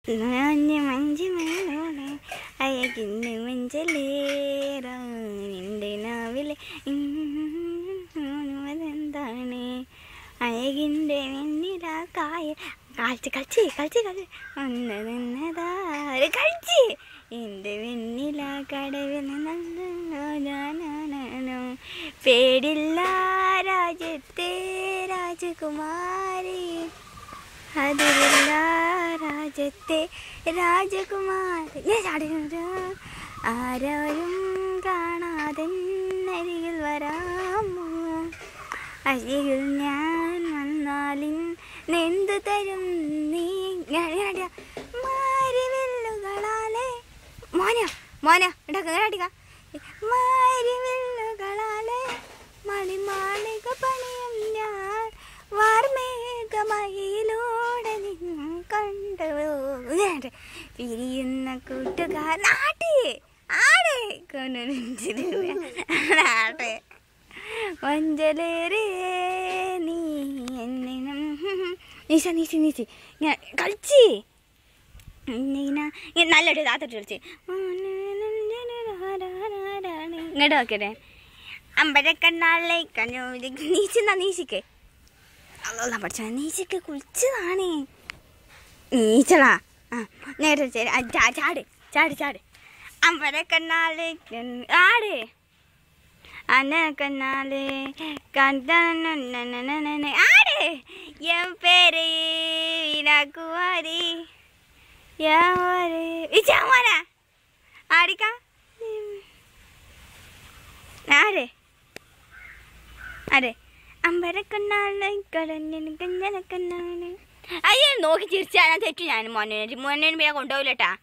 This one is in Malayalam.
മഞ്ഞ് മഞ്ച് മേലോടെ അയകിന്ന് മഞ്ചലേറ നിന്റെ നാവിലെ അതെന്താണ് അയകിൻ്റെ വെണ്ണില കായ കളിച്ച് കളിച്ച് കളിച്ച് കളി ഒന്ന് നിന്നതാര് കളിച്ച് എൻ്റെ വെണ്ണില കടവിൽ നല്ലോ പേടില്ല രാജ്യത്തെ രാജകുമാരി അതിരില്ല രാജ്യത്തെ രാജകുമാരി ആരും കാണാതെ അരികിൽ വരാമോ അരികിൽ ഞാൻ വന്നാലിൻ നെന്തു തരും നീ മാരിവില്ലുകളാലെ മോന മോന ഉണ്ടാക്കുക മാരിവില്ലുകളാലെ മണിമാളിക പണിയും ഞാൻ വാർമേഘമയിലൂടെ നിന്നും കണ്ടു പിരിയുന്ന കൂട്ടുകാർ നാട്ടേ ആടെ കൊണ്ടുവരാട്ടെ മഞ്ചലേറേ നീ എന്നും നീച്ച നീച്ച് നീച്ച് ഞാൻ കളിച്ച് നല്ലൊരു താത്തോട്ട് കളിച്ച് ഇങ്ങോട്ട് നോക്കട്ടെ അമ്പലക്കണ്ണാളെ കഞ്ഞു നീച്ചെന്നാ നീച്ചിക്ക് അല്ല പഠിച്ച നീച്ചക്ക് കുളിച്ചതാണ് നീച്ചടാ ആ നേരെ ചാട് ചാട് ചാട് അമ്പലക്കണ്ണാളെ ആട് അനക്കണ്ണാളെ ആട് എൻ പേര് വിനാക്കുമാരി വിജാമോന ആടിക്ക ആരെ അതെ അമ്പരക്കണ്ണാളെ കടഞ്ഞനക്കണ്ണാണ് അയ്യോ നോക്കി ചിരിച്ചാൽ തെറ്റു ഞാൻ മോനെ മോനെ കൊണ്ടുപോകില്ലട്ടാ